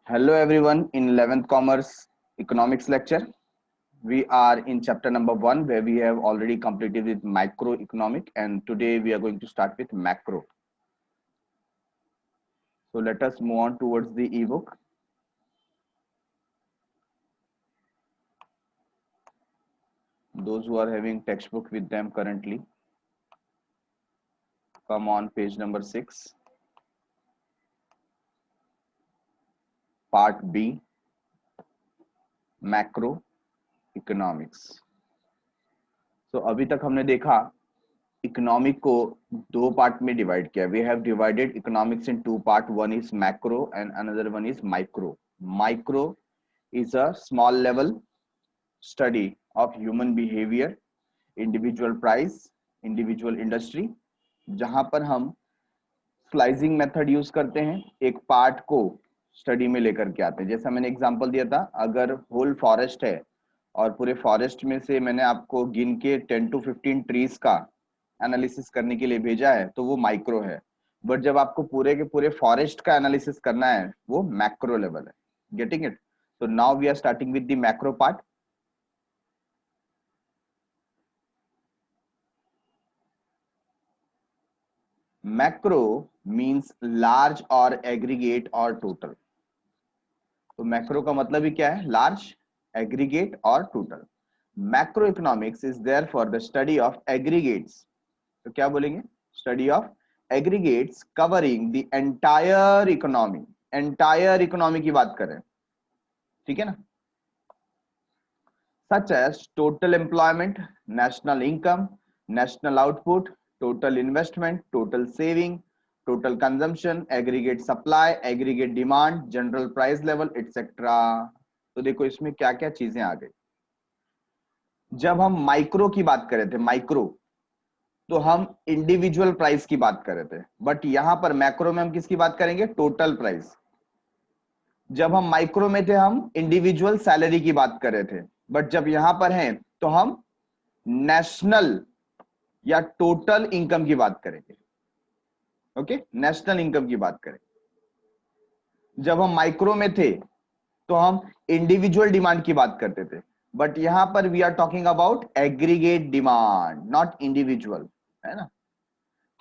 Hello everyone, in 11th Commerce Economics lecture, we are in chapter number 1 where we have already completed with microeconomic and today we are going to start with macro. So let us move on towards the ebook. Those who are having textbook with them currently, come on page number 6, part B, macro economics. So अभी तक हमने देखा economic को दो part में divide किया. We have divided economics in two part. One is macro and another one is micro. Micro is a small level study of human behaviour, individual price, individual industry, जहां पर हम slicing method use करते हैं, एक part को study में लेकर के आते हैं. जैसा मैंने एग्जांपल दिया था, अगर होल फॉरेस्ट है और पूरे फॉरेस्ट में से मैंने आपको गिन के 10 to 15 ट्रीज का एनालिसिस करने के लिए भेजा है तो वो माइक्रो है. बट जब आपको पूरे के पूरे फॉरेस्ट का एनालिसिस करना है वो मैक्रो लेवल है. Getting it? So now we are starting with the macro part. Macro means large or aggregate or total. तो मैक्रो का मतलब ही क्या है? लार्ज, एग्रीगेट और total. Macro economics is there for the study of aggregates. तो क्या बोलेंगे? Study of aggregates covering the entire economy. Entire economy की बात करें, ठीक है ना? Such as total employment, national income, national output, total investment, total saving, total consumption, aggregate supply, aggregate demand, general price level, etc. तो देखो इसमें क्या क्या चीजें आ गई. जब हम माइक्रो की बात कर रहे थे, माइक्रो, तो हम इंडिविजुअल प्राइस की बात कर रहे थे. बट यहां पर मैक्रो में हम किसकी बात करेंगे? Total price. जब हम माइक्रो में थे हम इंडिविजुअल सैलरी की बात कर रहे थे. बट जब यहां पर हैं तो हम नेशनल या टोटल इनकम की बात करेंगे. ओके, नेशनल इनकम की बात करें. जब हम माइक्रो में थे तो हम इंडिविजुअल डिमांड की बात करते थे. बट यहां पर we are talking about aggregate demand, not individual, है ना?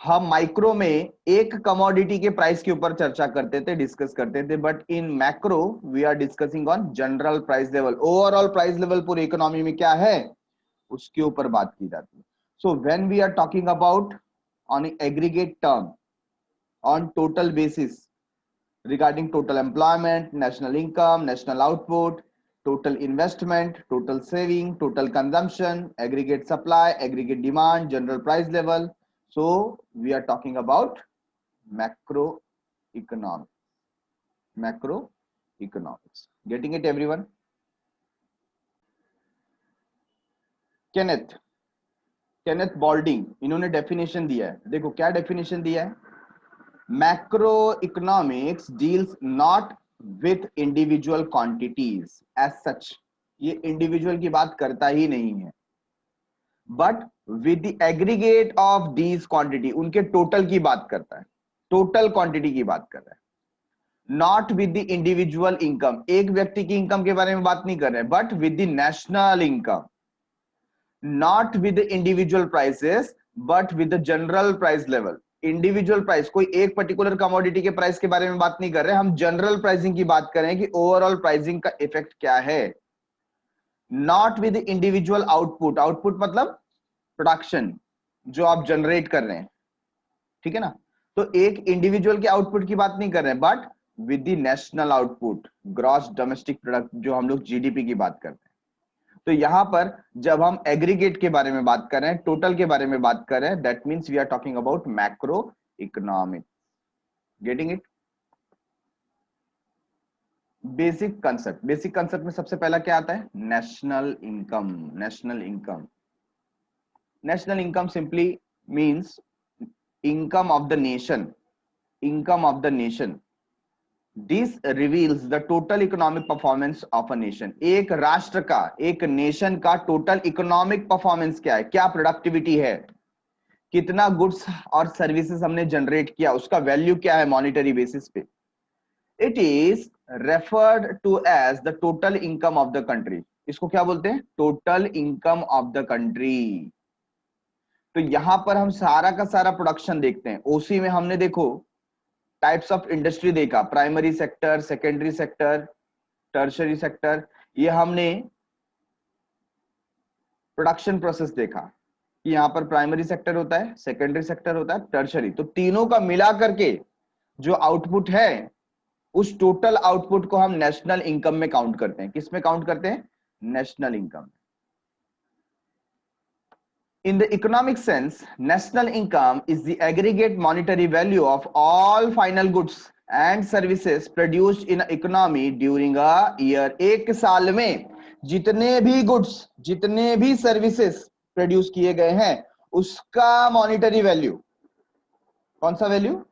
हम माइक्रो में एक कमोडिटी के प्राइस के ऊपर चर्चा करते थे, डिस्कस करते थे. But in macro we are discussing on general price level. Overall price level पूरी इकोनॉमी में क्या है उसके ऊपर बात की जाती है. So when we are talking about on aggregate term, on total basis, regarding total employment, national income, national output, total investment, total saving, total consumption, aggregate supply, aggregate demand, general price level. So we are talking about macroeconomics. Macroeconomics. Getting it, everyone? Kenneth Balding, इन्होंने definition दिया है. देखो क्या definition दिया है. Macroeconomics deals not with individual quantities as such. ये individual की बात करता ही नहीं है. But with the aggregate of these quantity, उनके टोटल की बात करता है. टोटल क्वांटिटी की बात कर रहा है. Not with the individual income. एक व्यक्ति की इनकम के बारे में बात नहीं कर रहे हैं. But with the national income. Not with the individual prices but with the general price level. Individual price, कोई एक पर्टिकुलर कमोडिटी के प्राइस के बारे में बात नहीं कर रहे हैं. हम जनरल प्राइसिंग की बात कर रहे हैं कि ओवरऑल प्राइसिंग का इफेक्ट क्या है. Not with individual output. Output मतलब प्रोडक्शन जो आप जनरेट कर रहे हैं, ठीक है ना? तो एक इंडिविजुअल के आउटपुट की बात नहीं कर रहे हैं. But with the national output, gross domestic product, जो हम लोग जीडीपी की बात करते हैं. तो यहां पर जब हम एग्रीगेट के बारे में बात कर रहे हैं, टोटल के बारे में बात कर रहे हैं, that means we are talking about macro economics. Getting it? Basic concept. Basic concept में सबसे पहला क्या आता है? National income. National income. National income simply means income of the nation. Income of the nation. This reveals the total economic performance of a nation. एक राष्ट्र का, एक नेशन का टोटल इकोनॉमिक परफॉर्मेंस क्या है, क्या प्रोडक्टिविटी है, कितना गुड्स और सर्विसेज हमने जनरेट किया, उसका वैल्यू क्या है मॉनिटरी बेसिस पे. It is referred to as the total income of the country. इसको क्या बोलते हैं? Total income of the country. तो यहां पर हम सारा का सारा प्रोडक्शन देखते हैं। ओसी में हमने देखो टाइप्स ऑफ इंडस्ट्री देखा, primary sector, secondary sector, tertiary sector. ये हमने प्रोडक्शन प्रोसेस देखा कि यहाँ पर प्राइमरी सेक्टर होता है, सेकेंडरी सेक्टर होता है, टर्शरी। तो तीनों का मिला करके जो आउटपुट है, उस टोटल आउटपुट को हम नेशनल इनकम में काउंट करते हैं। किस में काउंट करते हैं? National income. In the economic sense, national income is the aggregate monetary value of all final goods and services produced in an economy during a year। एक साल में जितने भी गुड्स, जितने भी सर्विसेज प्रोड्यूस किए गए हैं, उसका मॉनिटरी वैल्यू, कौन सा वैल्यू?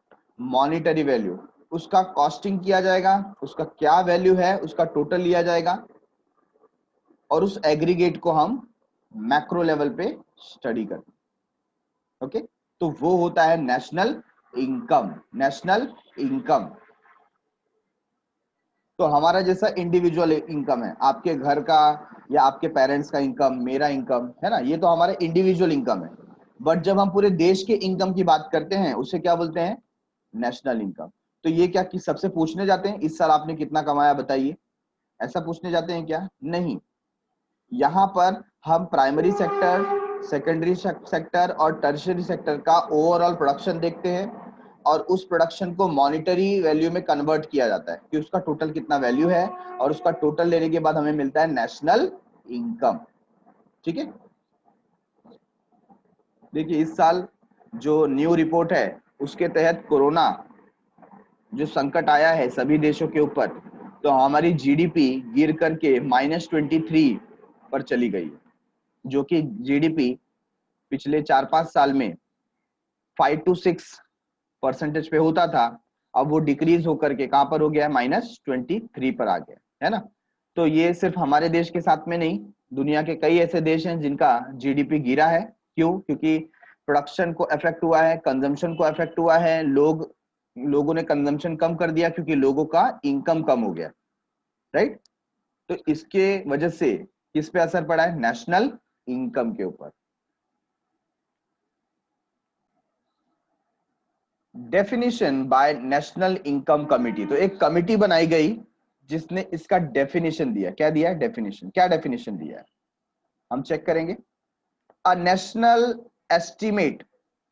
Monetary value. उसका कॉस्टिंग किया जाएगा, उसका क्या वैल्यू है उसका टोटल लिया जाएगा, और उस एग्रीगेट को हम मैक्रो लेवल पे स्टडी करते हैं। ओके, तो वो होता है नेशनल इनकम। नेशनल इनकम तो हमारा जैसा इंडिविजुअल इनकम है, आपके घर का या आपके पेरेंट्स का इनकम, मेरा इनकम है ना, ये तो हमारा इंडिविजुअल इनकम है। बट जब हम पूरे देश के इनकम की बात करते हैं, उसे क्या बोलते हैं? National income. तो ये क्या कि सबसे पूछने जाते हैं इस साल आपने कितना कमाया बताइए, ऐसा पूछने जाते हैं क्या? नहीं। यहाँ पर हम प्राइमरी सेक्टर, सेकेंडरी सेक्टर और टर्शियरी सेक्टर का ओवरऑल प्रोडक्शन देखते हैं, और उस प्रोडक्शन को मॉनिटरी वैल्यू में कन्वर्ट किया जाता है कि उसका टोटल कितना वैल्यू है, और उसका टोटल लेने के बाद हमें मिलता है नेशनल इनकम। ठीक है, देखिए इस साल जो न्यू रिपोर्ट है उसके तहत कोरोना जो संकट आया है सभी देशों के ऊपर, तो हमारी जीडीपी गिर करके -23 पर चली गई, जो कि जीडीपी पिछले 4-5 साल में 5 to 6% पे होता था, अब वो डिक्रीज होकर के कहां पर हो गया? -23 पर आ गया है ना। तो ये सिर्फ हमारे देश के साथ में नहीं, दुनिया के कई ऐसे देश हैं जिनका जीडीपी गिरा है। क्यों? क्योंकि प्रोडक्शन को इफेक्ट हुआ है, कंजम्पशन को इफेक्ट हुआ है, लोगों ने कंजम्पशन कम कर दिया क्योंकि लोगों का इनकम कम हो गया, राइट। तो इसके वजह से किस पे असर पड़ा है? नेशनल इनकम के ऊपर। Definition bye national income committee, तो एक कमिटी बनाई गई जिसने इसका डेफिनेशन दिया। क्या दिया? डेफिनेशन। क्या डेफिनेशन दिया है हम चेक करेंगे। A national estimate.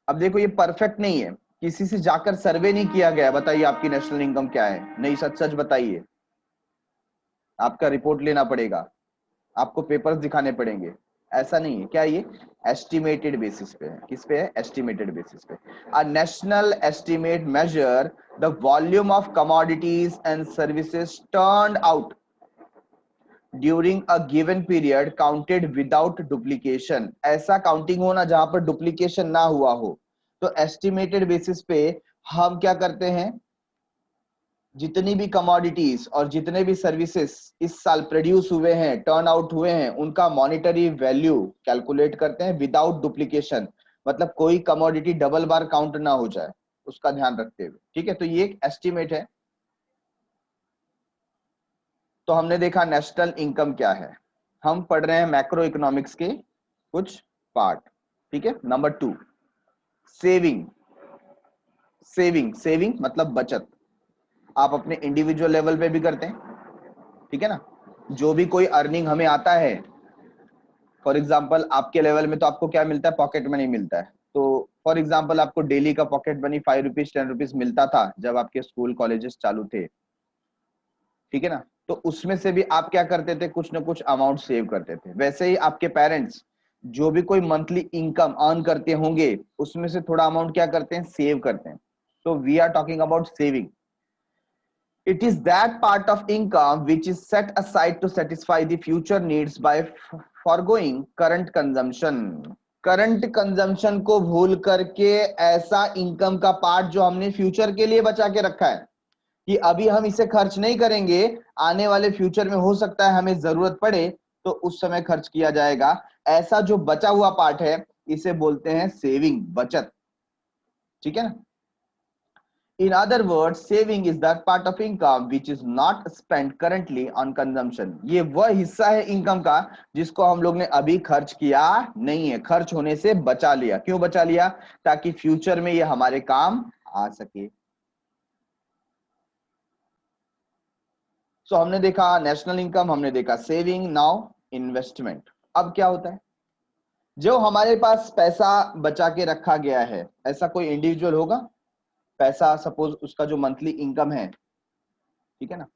अब देखो ये परफेक्ट नहीं है, किसी से जाकर सर्वे नहीं किया गया, बताइए आपकी नेशनल इनकम क्या है, नहीं सच सच बताइए। आपका रिपोर्ट लेना पड़ेगा, आपको पेपर्स दिखाने पड़ेंगे, ऐसा नहीं है। क्या ये? एस्टिमेटेड बेसिस पे है। किस पे है? एस्टिमेटेड बेसिस पे। A national estimate measure the volume of commodities and services turned out during a given period counted without duplication. ऐसा काउंटिंग होना जहां पर डुप्लीकेशन ना हुआ हो। तो एस्टिमेटेड बेसिस पे हम क्या करते हैं, जितनी भी कमोडिटीज और जितने भी सर्विसेज इस साल प्रोड्यूस हुए हैं, टर्न आउट हुए हैं, उनका मॉनिटरी वैल्यू कैलकुलेट करते हैं विदाउट डुप्लीकेशन। मतलब कोई कमोडिटी डबल बार काउंट ना हो जाए, उसका ध्यान रखते हुए। ठीक है, तो ये एक एस्टिमेट है। तो हमने देखा नेशनल इनकम क्या है। हम पढ़ रहे हैं मैक्रो इकोनॉमिक्स के कुछ पार्ट। ठीक है, नंबर 2 सेविंग। सेविंग, सेविंग मतलब बचत। आप अपने इंडिविजुअल लेवल पे भी करते हैं, ठीक है ना। जो भी कोई अर्निंग हमें आता है, फॉर एग्जांपल आपके लेवल में तो आपको क्या मिलता है? पॉकेट मनी मिलता है। तो फॉर एग्जांपल आपको डेली का पॉकेट मनी 5 रुपीज 10 रुपीज मिलता था जब आपके स्कूल कॉलेजेस चालू थे, ठीक है ना। तो उसमें से भी आप क्या करते थे? कुछ ना कुछ अमाउंट सेव करते थे। वैसे ही आपके पेरेंट्स जो भी कोई मंथली इनकम अर्न करते होंगे, उसमें से थोड़ा अमाउंट क्या करते हैं? सेव करते हैं। तो we are talking about saving. It is that part of income which is set aside to satisfy the future needs by foregoing current consumption. Current consumption को भूल करके ऐसा इनकम का पार्ट जो हमने फ्यूचर के लिए बचा के रखा है कि अभी हम इसे खर्च नहीं करेंगे, आने वाले फ्यूचर में हो सकता है हमें जरूरत पड़े तो उस समय खर्च किया जाएगा, ऐसा जो बचा हुआ पार्ट है इसे बोलते हैं सेविंग, बचत। ठीक है ना। In other words, saving is that part of income which is not spent currently on consumption. ये वह हिस्सा है इनकम का जिसको हम लोग ने अभी खर्च किया नहीं है, खर्च होने से बचा लिया। क्यों बचा लिया? ताकि फ्यूचर में ये हमारे काम आ सके। सो हमने देखा नेशनल इनकम, हमने देखा सेविंग, नाउ इन्वेस्टमेंट। अब क्या होता है, जो हमारे पास पैसा बचा के रखा गया है, ऐसा कोई इंडिविजुअल होगा, पैसा सपोज उसका जो मंथली इनकम है, ठीक है ना,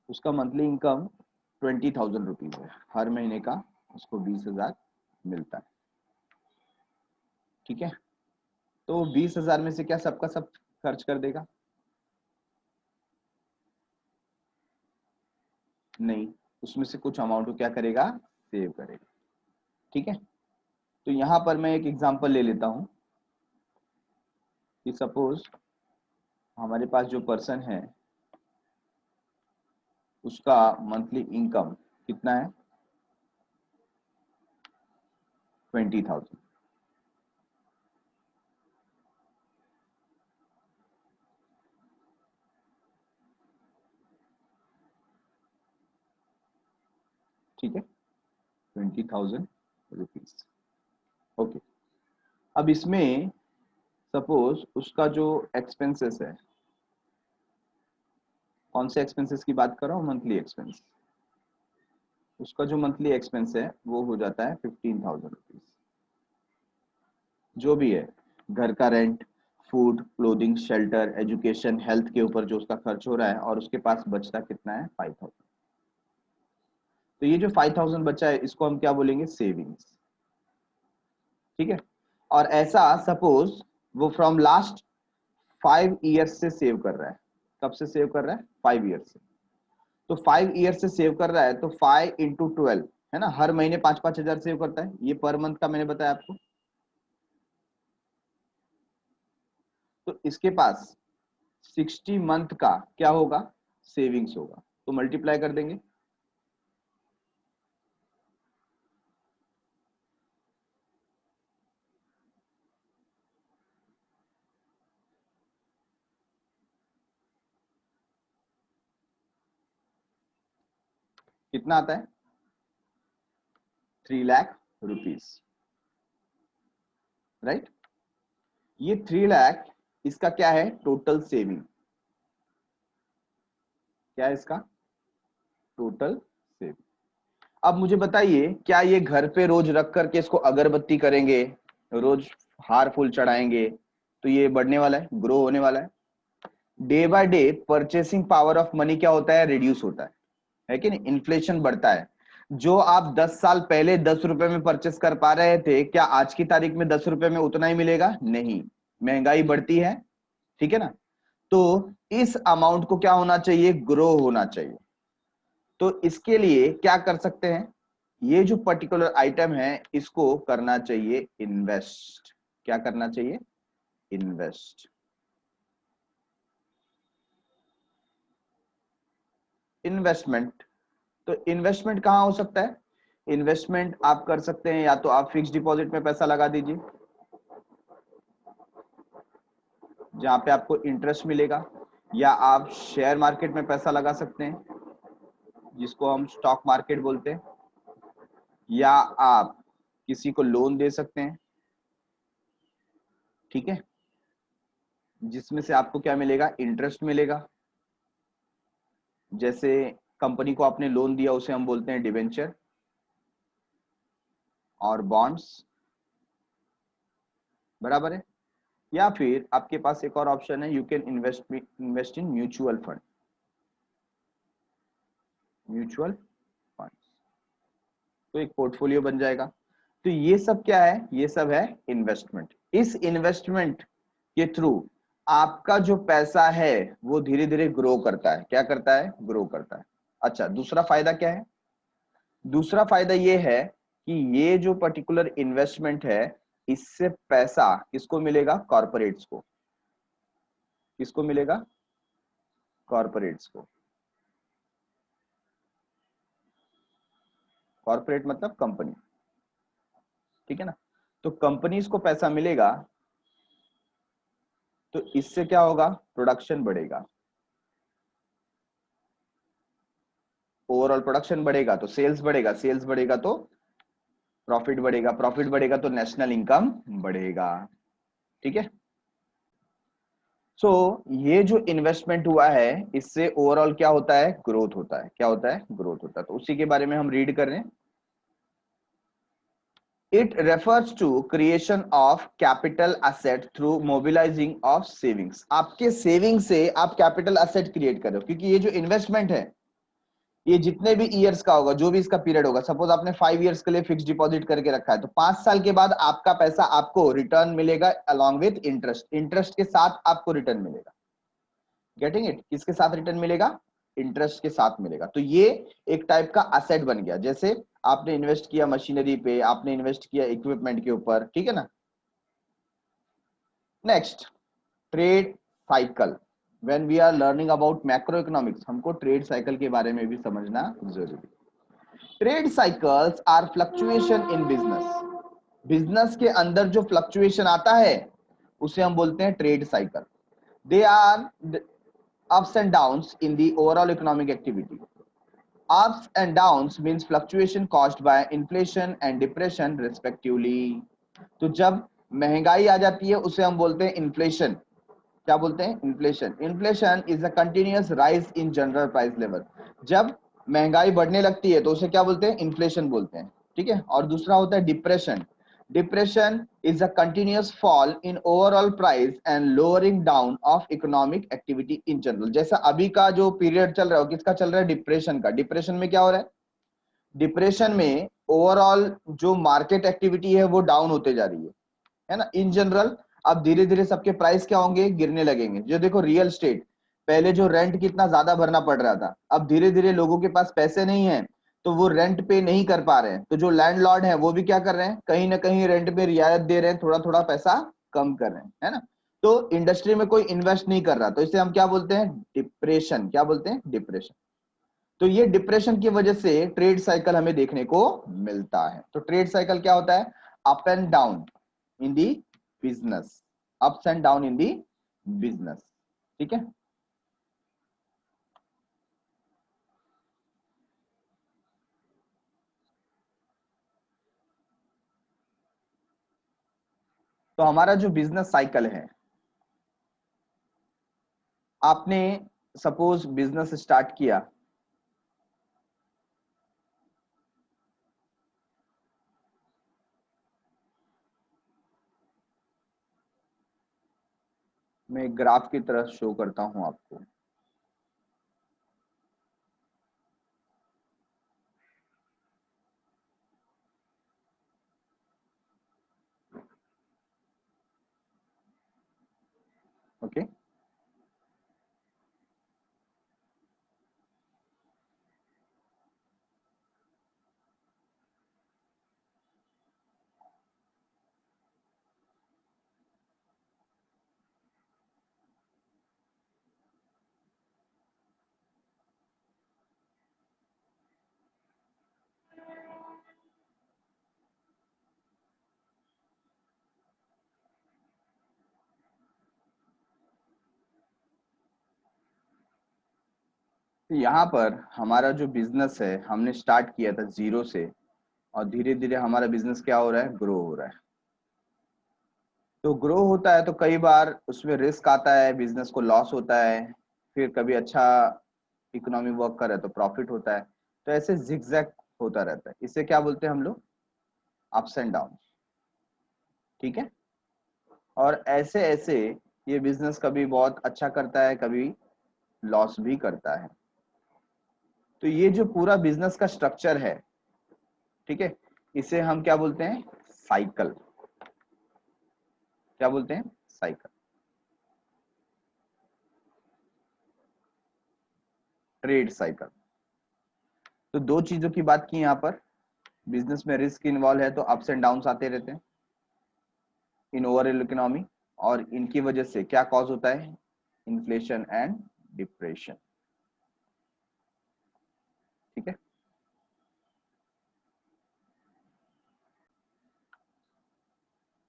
उसका मंथली इनकम 20,000 रुपीज है, हर महीने का उसको 20,000 मिलता है, ठीक है। तो 20,000 में से क्या सबका सब खर्च कर देगा? नहीं, उसमें से कुछ अमाउंट को क्या करेगा? सेव करेगा, ठीक है। तो यहां पर मैं एक एग्जांपल ले लेता हूं कि सपोज हमारे पास जो पर्सन है उसका मंथली इनकम कितना है? 20,000। ठीक है, 20,000 रुपीज। ओके, अब इसमें सपोज उसका जो एक्सपेंसेस है, कौन से एक्सपेंसेस की बात कर रहा हूँ? Monthly expense. उसका जो मंथली एक्सपेंस है वो हो जाता है 15,000 रुपीज। जो भी है, घर का rent, food, clothing, shelter, education, health के ऊपर जो उसका खर्च हो रहा है, और उसके पास बचता कितना है? 5,000। तो ये जो 5,000 बचा है इसको हम क्या बोलेंगे? सेविंग्स, ठीक है। और ऐसा सपोज वो फ्रॉम लास्ट 5 ईयर्स से सेव कर रहा है। कब से सेव कर रहा है? 5 ईयर्स से। तो 5 ईयर से सेव कर रहा है तो 5 into 12 है ना, हर महीने 5-5 हजार सेव करता है। ये पर मंथ का मैंने बताया आपको। तो इसके पास 60 मंथ का क्या होगा? सेविंग्स होगा। तो मल्टीप्लाई कर देंगे, कितना आता है? 3 लाख रुपीज, राइट। ये 3 लाख इसका क्या है? Total saving. क्या है इसका? Total saving. अब मुझे बताइए, क्या ये घर पे रोज रख करके इसको अगरबत्ती करेंगे, रोज हार फूल चढ़ाएंगे तो ये बढ़ने वाला है, ग्रो होने वाला है? Day by day purchasing power of money क्या होता है? रिड्यूस होता है कि नहीं? इन्फ्लेशन बढ़ता है। जो आप 10 साल पहले 10 रुपए में परचेस कर पा रहे थे, क्या आज की तारीख में 10 रुपए में उतना ही मिलेगा? नहीं, महंगाई बढ़ती है, ठीक है ना। तो इस अमाउंट को क्या होना चाहिए? ग्रो होना चाहिए। तो इसके लिए क्या कर सकते हैं? ये जो पर्टिकुलर आइटम है इसको करना चाहिए इन्वेस्ट। क्या करना चाहिए? इन्वेस्ट। इन्वेस्टमेंट, तो इन्वेस्टमेंट कहां हो सकता है? इन्वेस्टमेंट आप कर सकते हैं या तो आप फिक्स डिपॉजिट में पैसा लगा दीजिए जहां पे आपको इंटरेस्ट मिलेगा, या आप शेयर मार्केट में पैसा लगा सकते हैं जिसको हम स्टॉक मार्केट बोलते हैं, या आप किसी को लोन दे सकते हैं, ठीक है, जिसमें से आपको क्या मिलेगा? इंटरेस्ट मिलेगा। जैसे कंपनी को आपने लोन दिया उसे हम बोलते हैं डिवेंचर और बॉन्ड्स, बराबर है। या फिर आपके पास एक और ऑप्शन है, you can invest in mutual fund. Mutual fund तो एक पोर्टफोलियो बन जाएगा। तो ये सब क्या है? ये सब है इन्वेस्टमेंट। इस इन्वेस्टमेंट के थ्रू आपका जो पैसा है वो धीरे धीरे ग्रो करता है। क्या करता है? ग्रो करता है। अच्छा, दूसरा फायदा क्या है? दूसरा फायदा ये है कि ये जो पर्टिकुलर इन्वेस्टमेंट है इससे पैसा किसको मिलेगा? कॉर्पोरेट्स को। किसको मिलेगा? कॉर्पोरेट्स को। कॉर्पोरेट मतलब कंपनी, ठीक है ना। तो कंपनीज को पैसा मिलेगा तो इससे क्या होगा, प्रोडक्शन बढ़ेगा, ओवरऑल प्रोडक्शन बढ़ेगा तो सेल्स बढ़ेगा, सेल्स बढ़ेगा तो प्रॉफिट बढ़ेगा, प्रॉफिट बढ़ेगा तो नेशनल इनकम बढ़ेगा। ठीक है। सो ये जो इन्वेस्टमेंट हुआ है इससे ओवरऑल क्या होता है, ग्रोथ होता है। क्या होता है, ग्रोथ होता है। तो उसी के बारे में हम रीड कर रहे हैं। It refers to creation of capital asset through mobilizing of savings। आपके सेविंग से आप कैपिटल एसेट क्रिएट कर रहे हो, क्योंकि ये जो इन्वेस्टमेंट है ये जितने भी ईयर्स का होगा, जो भी इसका पीरियड होगा, सपोज आपने 5 ईयर्स के लिए फिक्स डिपॉजिट करके रखा है, तो 5 साल के बाद आपका पैसा आपको रिटर्न मिलेगा अलॉन्ग विथ इंटरेस्ट, इंटरेस्ट के साथ आपको रिटर्न मिलेगा। गेटिंग इट, किसके साथ रिटर्न मिलेगा, इंटरेस्ट के साथ मिलेगा। तो ये एक टाइप का असेट बन गया। जैसे आपने इन्वेस्ट किया मशीनरी पे, आपने इन्वेस्ट किया इक्विपमेंट के ऊपर, ठीक है ना। Next, trade cycle. When we are learning about macro economics, हमको ट्रेड साइकिल के बारे में भी समझना जरूरी है। Trade cycles are fluctuation in business. Business के अंदर जो फ्लक्चुएशन आता है उसे हम बोलते हैं trade cycle. They are ups and downs in the overall economic activity. Ups and downs means fluctuation caused by inflation and depression respectively. तो जब महंगाई आ जाती है उसे हम बोलते हैं इन्फ्लेशन। क्या बोलते हैं, inflation. Inflation is a continuous rise in general price level. जब महंगाई बढ़ने लगती है तो उसे क्या बोलते हैं, इन्फ्लेशन बोलते हैं। ठीक है। और दूसरा होता है depression. Depression is a continuous fall in overall price and lowering down of economic activity in general. जैसा अभी का जो पीरियड चल रहा है, किसका चल रहा है, डिप्रेशन का। डिप्रेशन में क्या हो रहा है, डिप्रेशन में ओवरऑल जो मार्केट एक्टिविटी है वो डाउन होते जा रही है ना, इन जनरल। अब धीरे धीरे सबके प्राइस क्या होंगे, गिरने लगेंगे। जो देखो रियल स्टेट, पहले जो रेंट कितना ज्यादा भरना पड़ रहा था, अब धीरे धीरे लोगों के पास पैसे नहीं है तो वो रेंट पे नहीं कर पा रहे हैं, तो जो लैंडलॉर्ड है वो भी क्या कर रहे हैं, कहीं ना कहीं रेंट पे रियायत दे रहे हैं, थोड़ा थोड़ा पैसा कम कर रहे हैं, है ना। तो इंडस्ट्री में कोई इन्वेस्ट नहीं कर रहा, तो इसे हम क्या बोलते हैं, डिप्रेशन। क्या बोलते हैं, डिप्रेशन। तो ये डिप्रेशन की वजह से ट्रेड साइकिल हमें देखने को मिलता है। तो ट्रेड साइकिल क्या होता है, up and down in the business, ups and down in the business. ठीक है। तो हमारा जो बिजनेस साइकिल है, आपने सपोज बिजनेस स्टार्ट किया, मैं ग्राफ की तरह शो करता हूं आपको। ओके। तो यहाँ पर हमारा जो बिजनेस है, हमने स्टार्ट किया था जीरो से, और धीरे धीरे हमारा बिजनेस क्या हो रहा है, ग्रो हो रहा है। तो ग्रो होता है तो कई बार उसमें रिस्क आता है, बिजनेस को लॉस होता है, फिर कभी अच्छा इकोनॉमी वर्क कर रहा है तो प्रॉफिट होता है। तो ऐसे जिगजैग होता रहता है। इसे क्या बोलते हैं हम लोग, अप्स एंड डाउन। ठीक है। और ऐसे ऐसे ये बिजनेस कभी बहुत अच्छा करता है, कभी लॉस भी करता है। तो ये जो पूरा बिजनेस का स्ट्रक्चर है, ठीक है, इसे हम क्या बोलते हैं, साइकिल। क्या बोलते हैं, साइकिल, ट्रेड साइकिल। तो दो चीजों की बात की यहाँ पर, बिजनेस में रिस्क इन्वॉल्व है तो अप्स एंड डाउन्स आते रहते हैं इन ओवरऑल इकोनॉमी, और इनकी वजह से क्या कॉज होता है, इन्फ्लेशन एंड डिप्रेशन। ठीक है।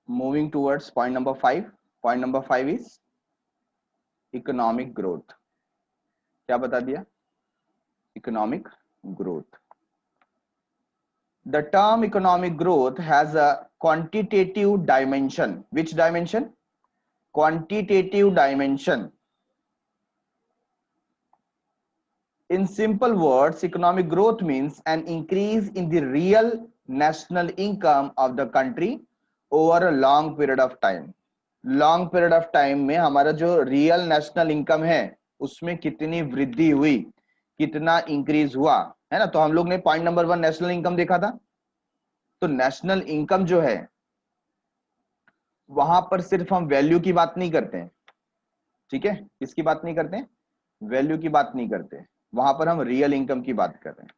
Moving towards point number 5। Point number 5 is economic growth, क्या बता दिया? Economic growth. The term economic growth has a quantitative dimension. Which dimension? Quantitative dimension. In simple words, economic growth means an increase in the real national income of the country over a long period of time. Long period of time में हमारा जो real national income है उसमें कितनी वृद्धि हुई, कितना increase हुआ, है ना. तो हम लोग ने पॉइंट नंबर 1 नेशनल इनकम देखा था. तो नेशनल इनकम जो है वहां पर सिर्फ हम वैल्यू की बात नहीं करते हैं, ठीक है. किसकी बात नहीं करते हैं? वैल्यू की बात नहीं करते. वहां पर हम रियल इनकम की बात कर रहे हैं.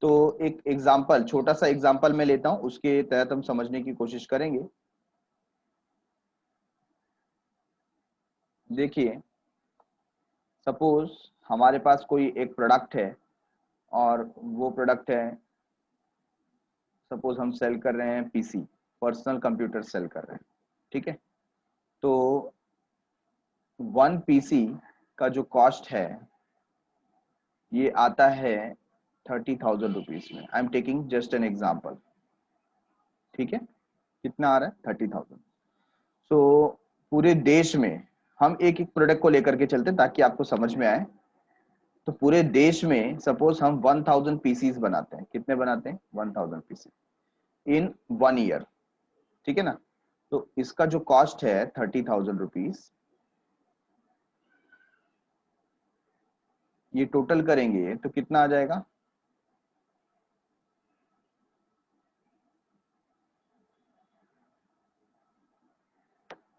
तो एक एग्जांपल, छोटा सा एग्जांपल मैं लेता हूं, उसके तहत हम समझने की कोशिश करेंगे. देखिए, सपोज हमारे पास कोई एक प्रोडक्ट है और वो प्रोडक्ट है, सपोज हम सेल कर रहे हैं पीसी, पर्सनल कंप्यूटर सेल कर रहे हैं, ठीक है. तो 1 पीसी का जो कॉस्ट है ये आता है 30,000 रुपीज में. I am taking just an example, ठीक है. कितना आ रहा है? 30,000. सो पूरे देश में हम एक एक प्रोडक्ट को लेकर के चलते हैं ताकि आपको समझ में आए. तो पूरे देश में सपोज हम 1000 पीसीज बनाते हैं. कितने बनाते हैं? 1000 पीसी इन 1 ईयर, ठीक है ना. तो इसका जो कॉस्ट है 30,000 रुपीज, ये टोटल करेंगे तो कितना आ जाएगा?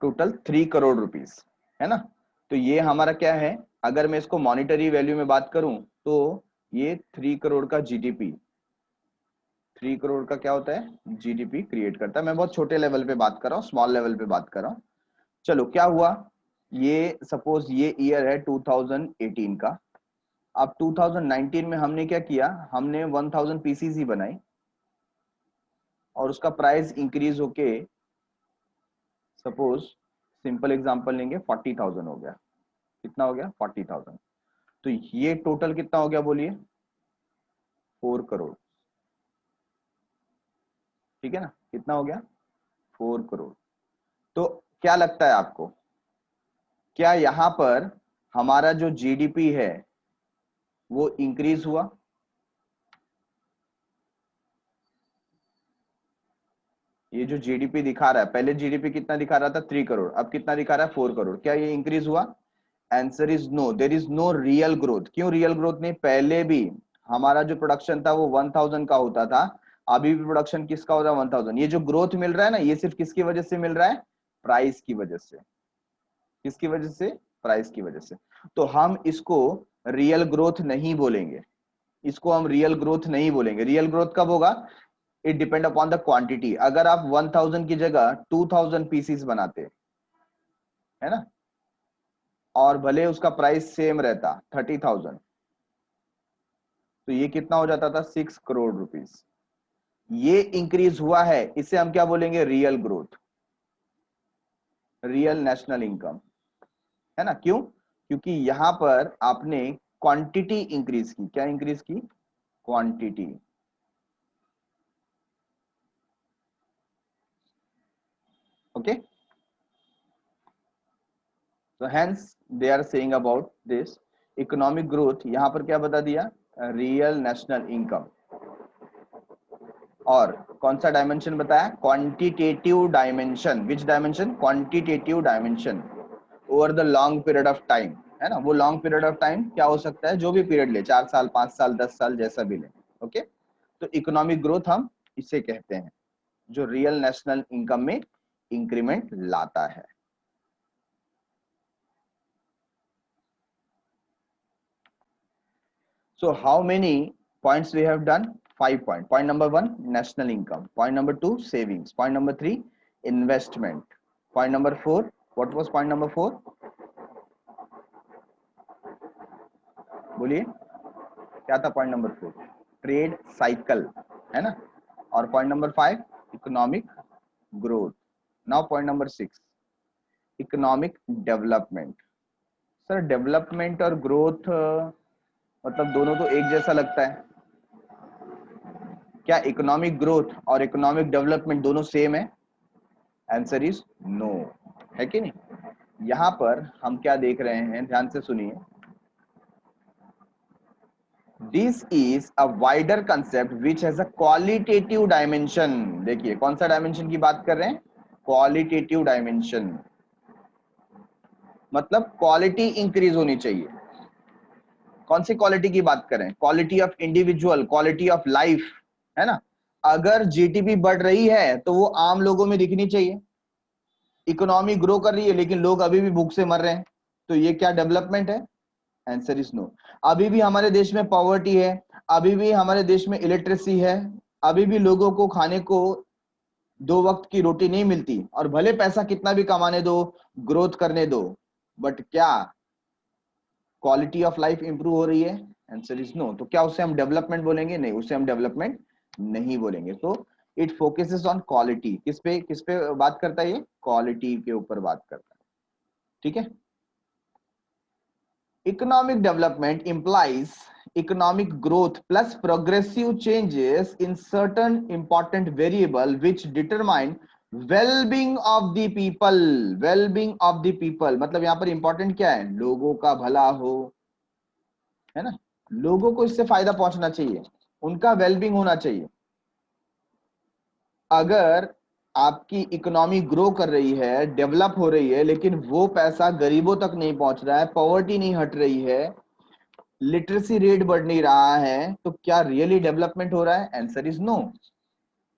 टोटल 3 करोड़ रुपीस, है ना. तो ये हमारा क्या है? अगर मैं इसको मॉनिटरी वैल्यू में बात करूं तो ये 3 करोड़ का जीडीपी, 3 करोड़ का क्या होता है? जीडीपी क्रिएट करता है. मैं बहुत छोटे लेवल पे बात कर रहा हूँ, स्मॉल लेवल पे बात कर रहा हूँ. चलो, क्या हुआ? ये सपोज ये ईयर है 2018 का. अब 2019 में हमने क्या किया? हमने 1000 पीसीज ही बनाई और उसका प्राइस इंक्रीज होके सपोज सिंपल एग्जांपल लेंगे 40,000 हो गया. कितना हो गया? 40,000. तो ये टोटल कितना हो गया बोलिए? 4 करोड़, ठीक है ना. कितना हो गया? 4 करोड़. तो क्या लगता है आपको, क्या यहां पर हमारा जो जीडीपी है वो इंक्रीज हुआ? ये जो जीडीपी दिखा रहा है, पहले जीडीपी कितना दिखा रहा था? 3 करोड़. अब कितना दिखा रहा है? 4 करोड़. क्या ये इंक्रीज हुआ? Answer is no. There is no real growth. क्यों रियल ग्रोथ नहीं? पहले भी हमारा जो प्रोडक्शन था वो 1000 का होता था, अभी भी प्रोडक्शन किसका हो रहा है? 1000. ये जो ग्रोथ मिल रहा है ना, ये सिर्फ किसकी वजह से मिल रहा है? प्राइस की वजह से. किसकी वजह से? प्राइस की वजह से. तो हम इसको रियल ग्रोथ नहीं बोलेंगे. इसको हम रियल ग्रोथ नहीं बोलेंगे. रियल ग्रोथ कब होगा? It depend upon the quantity. अगर आप 1000 की जगह 2000 पीसीस बनाते, है ना, और भले उसका प्राइस सेम रहता 30,000, तो ये कितना हो जाता था? 6 करोड़ रुपीस. ये इंक्रीज हुआ है, इसे हम क्या बोलेंगे? Real growth, real national income, है ना. क्यों? क्योंकि यहां पर आपने क्वांटिटी इंक्रीज की. क्या इंक्रीज की? Quantity. Okay. So hence they are saying about this economic growth. यहां पर क्या बता दिया? Real national income. और कौन सा डायमेंशन बताया? Quantitative dimension. Which dimension? Quantitative dimension. Over the long period of time, है ना. वो लॉन्ग पीरियड ऑफ टाइम क्या हो सकता है? जो भी पीरियड ले, 4 साल, 5 साल, 10 साल, जैसा भी ले. ओके. तो इकोनॉमिक ग्रोथ हम इसे कहते हैं, जो रियल नेशनल इनकम में इंक्रीमेंट लाता है. So how many points we have done? 5 points. Point number 1, national income. Point number 2, savings. Point number 3, investment. Point number 4, what was point number 4? बोलिए, क्या था point number 4? Trade cycle, है ना. और point number 5, economic growth. Now point number 6, economic development. Sir development और growth मतलब दोनों तो एक जैसा लगता है। क्या इकोनॉमिक ग्रोथ और इकोनॉमिक डेवलपमेंट दोनों सेम है? आंसर इज नो, है कि नहीं। यहां पर हम क्या देख रहे हैं, ध्यान से सुनिए। This is a wider concept which has a qualitative dimension. देखिए कौन सा डायमेंशन की बात कर रहे हैं? क्वालिटेटिव डायमेंशन, मतलब क्वालिटी इंक्रीज होनी चाहिए। कौन सी क्वालिटी की बात करें? Quality of individual, quality of life, है ना। अगर जीडीपी बढ़ रही है तो वो आम लोगों में दिखनी चाहिए। इकोनॉमी ग्रो कर रही है लेकिन लोग अभी भी भूख से मर रहे हैं, तो ये क्या डेवलपमेंट है? Answer is no. अभी भी हमारे देश में पॉवर्टी है, अभी भी हमारे देश में इलिटरेसी है, अभी भी लोगों को खाने को 2 वक्त की रोटी नहीं मिलती, और भले पैसा कितना भी कमाने दो, ग्रोथ करने दो, बट क्या क्वालिटी ऑफ लाइफ इंप्रूव हो रही है? Answer is no. तो क्या उसे हम डेवलपमेंट बोलेंगे? नहीं, उसे हम डेवलपमेंट नहीं बोलेंगे। तो इट फोकसेस ऑन क्वालिटी। किस पे बात करता है? ये क्वालिटी के ऊपर बात करता है, ठीक है। Economic development implies economic growth plus progressive changes in certain important variable which determine well-being of the people। well-being of the people मतलब यहां पर इंपॉर्टेंट क्या है? लोगों का भला हो, है ना। लोगों को इससे फायदा पहुंचना चाहिए, उनका वेलबींग होना चाहिए। अगर आपकी इकोनॉमी ग्रो कर रही है, डेवलप हो रही है, लेकिन वो पैसा गरीबों तक नहीं पहुंच रहा है, पॉवर्टी नहीं हट रही है, लिटरेसी रेट बढ़ नहीं रहा है, तो क्या रियली डेवलपमेंट हो रहा है? Answer is no.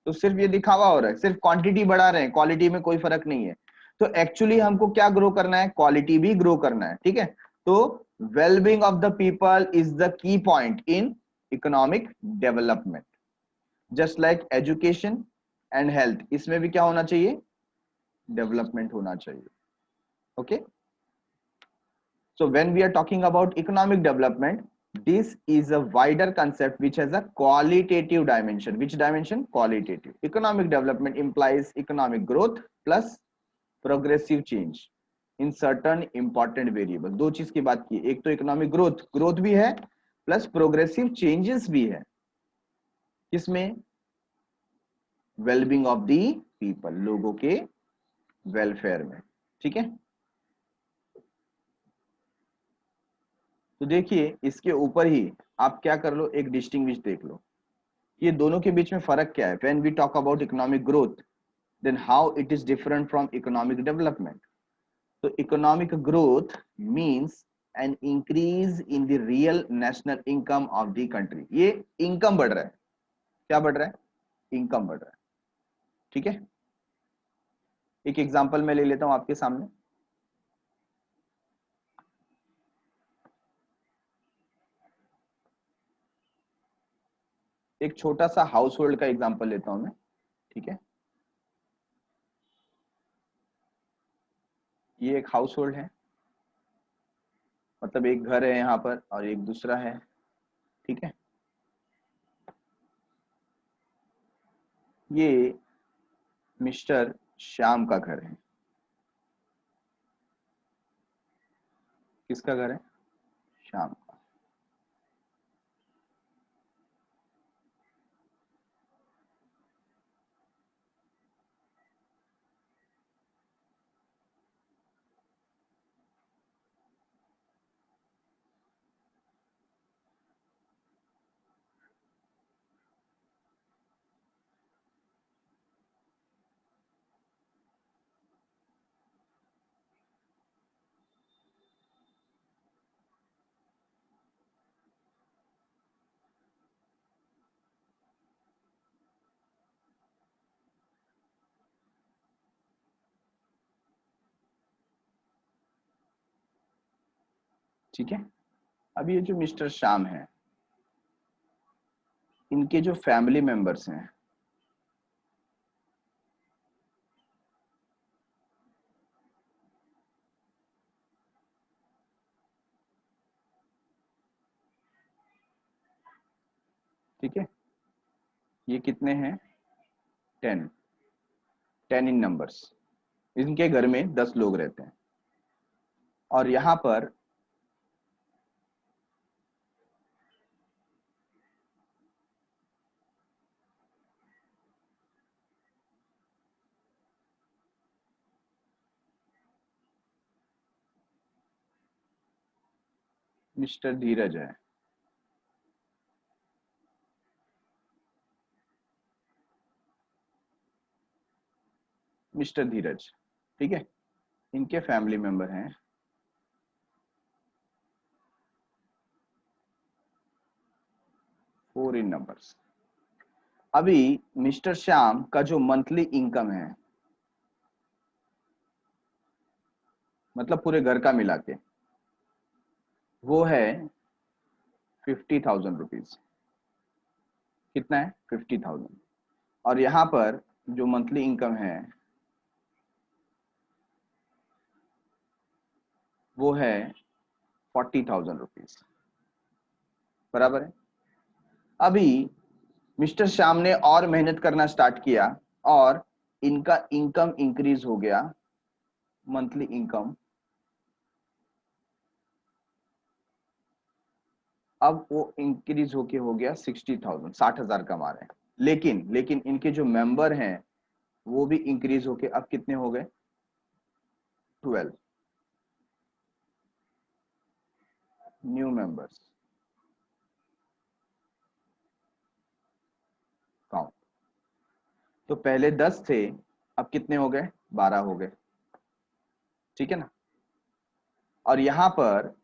तो सिर्फ ये दिखावा हो रहा है, सिर्फ क्वांटिटी बढ़ा रहे हैं, क्वालिटी में कोई फर्क नहीं है। तो एक्चुअली हमको क्या ग्रो करना है? क्वालिटी भी ग्रो करना है, ठीक है। तो wellbeing of the people is the key point in economic development. Just like education and health, इसमें भी क्या होना चाहिए? डेवलपमेंट होना चाहिए, okay. So when we are talking about economic development, this is a wider concept which has a qualitative dimension. Which dimension? Qualitative. Economic development implies economic growth plus progressive change in certain important variable। दो चीज की बात की, एक तो economic growth, growth भी है, plus progressive changes भी है। किसमें? वेलबींग ऑफ दी पीपल, लोगों के वेलफेयर में, ठीक है। तो देखिए इसके ऊपर ही आप क्या कर लो, एक डिस्टिंग्विश देख लो, ये दोनों के बीच में फर्क क्या है। When we talk about economic growth, then how it is different from economic development. तो economic growth means an increase in the real national income of the country. ये इनकम बढ़ रहा है, क्या बढ़ रहा है? इनकम बढ़ रहा है, ठीक है। एक एग्जांपल मैं ले लेता हूं आपके सामने। एक छोटा सा हाउस होल्ड का एग्जांपल लेता हूं मैं, ठीक है। ये एक हाउस होल्ड है, मतलब एक घर है यहाँ पर और एक दूसरा है, ठीक है। ये मिस्टर श्याम का घर है। किसका घर है? श्याम का। ठीक है। अब ये जो मिस्टर श्याम है, इनके जो फैमिली मेंबर्स हैं, ठीक है, ये कितने हैं? 10, 10 इन नंबर्स। इनके घर में 10 लोग रहते हैं, और यहाँ पर मिस्टर धीरज है, मिस्टर धीरज, ठीक है, इनके फैमिली मेंबर हैं 4 इन नंबर्स। अभी मिस्टर श्याम का जो मंथली इनकम है, मतलब पूरे घर का मिला के, वो है 50,000 रुपीज। कितना है? 50,000। और यहाँ पर जो मंथली इनकम है वो है 40,000 रुपीज, बराबर है। अभी मिस्टर श्याम ने और मेहनत करना स्टार्ट किया और इनका इनकम इंक्रीज हो गया, मंथली इनकम। अब वो इंक्रीज होके हो गया 60,000, 60,000 कमा रहे हैं। लेकिन इनके जो मेंबर हैं वो भी इंक्रीज होके अब कितने हो गए? 12 न्यू मेंबर्स। काउंट। तो पहले 10 थे, अब कितने हो गए? 12 हो गए, ठीक है ना। और यहां पर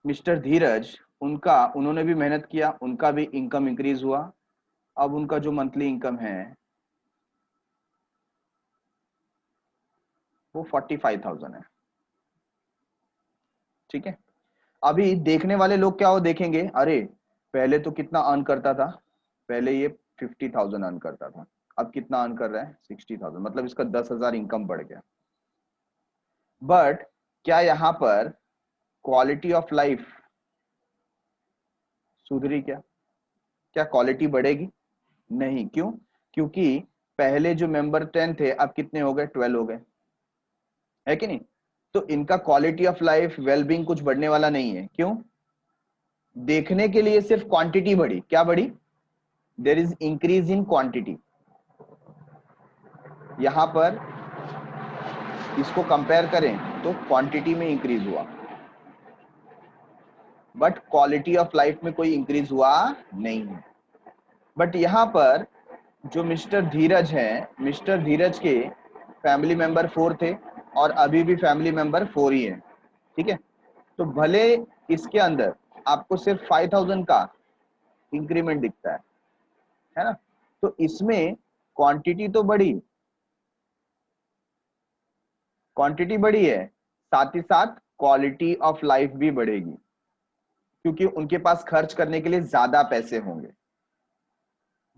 मिस्टर धीरज, उन्होंने भी मेहनत किया, उनका भी इनकम इंक्रीज हुआ। अब उनका जो मंथली इनकम है वो 45,000 है, ठीक है। अभी देखने वाले लोग क्या हो देखेंगे, अरे पहले तो कितना अर्न करता था, पहले ये 50,000 अर्न करता था, अब कितना अर्न कर रहा है? 60,000, मतलब इसका 10,000 इनकम बढ़ गया। बट क्या यहाँ पर क्वालिटी ऑफ लाइफ सुधरी? क्या क्या क्वालिटी बढ़ेगी? नहीं। क्यों? क्योंकि पहले जो मेंबर 10 थे अब कितने हो गए? 12 हो गए, है कि नहीं। तो इनका क्वालिटी ऑफ लाइफ, वेलबींग कुछ बढ़ने वाला नहीं है। क्यों? देखने के लिए सिर्फ क्वांटिटी बढ़ी। क्या बढ़ी? There is increase in quantity. यहां पर इसको कंपेयर करें तो क्वांटिटी में इंक्रीज हुआ, बट क्वालिटी ऑफ लाइफ में कोई इंक्रीज हुआ नहीं है। बट यहां पर जो मिस्टर धीरज हैं, मिस्टर धीरज के फैमिली मेंबर 4 थे और अभी भी फैमिली मेंबर 4 ही है, ठीक है। तो भले इसके अंदर आपको सिर्फ 5,000 का इंक्रीमेंट दिखता है ना। तो इसमें क्वांटिटी तो बढ़ी, क्वांटिटी बढ़ी है, साथ ही साथ क्वालिटी ऑफ लाइफ भी बढ़ेगी, क्योंकि उनके पास खर्च करने के लिए ज्यादा पैसे होंगे।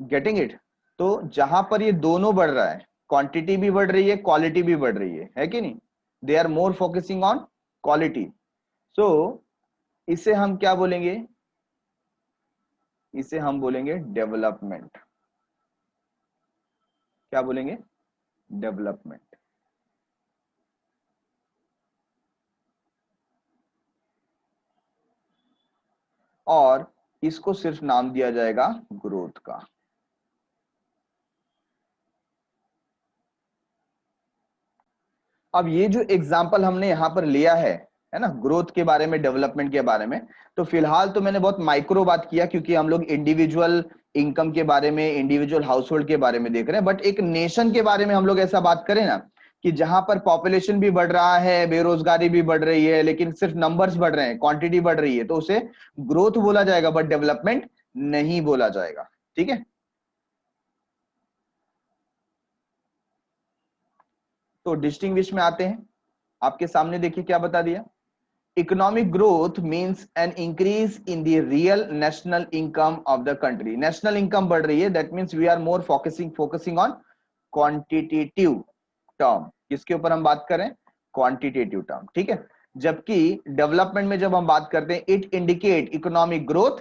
Getting it? तो जहां पर ये दोनों बढ़ रहा है, क्वांटिटी भी बढ़ रही है, क्वालिटी भी बढ़ रही है कि नहीं। They are more focusing on quality. So इसे हम क्या बोलेंगे? इसे हम बोलेंगे डेवलपमेंट। क्या बोलेंगे? डेवलपमेंट। और इसको सिर्फ नाम दिया जाएगा ग्रोथ का। अब ये जो एग्जाम्पल हमने यहां पर लिया है ना, ग्रोथ के बारे में, डेवलपमेंट के बारे में, तो फिलहाल तो मैंने बहुत माइक्रो बात किया, क्योंकि हम लोग इंडिविजुअल इनकम के बारे में, इंडिविजुअल हाउस होल्ड के बारे में देख रहे हैं। बट एक नेशन के बारे में हम लोग ऐसा बात करें ना, कि जहां पर पॉपुलेशन भी बढ़ रहा है, बेरोजगारी भी बढ़ रही है, लेकिन सिर्फ नंबर्स बढ़ रहे हैं, क्वांटिटी बढ़ रही है, तो उसे ग्रोथ बोला जाएगा, बट डेवलपमेंट नहीं बोला जाएगा, ठीक है। तो डिस्टिंग्विश में आते हैं। आपके सामने देखिए क्या बता दिया। Economic growth means an increase in the real national income of the country. National income बढ़ रही है, that means we are more focusing on quantitative term. किसके ऊपर हम बात करें? क्वांटिटेटिव टर्म, ठीक है। जबकि डेवलपमेंट में जब हम बात करते हैं, it indicate economic growth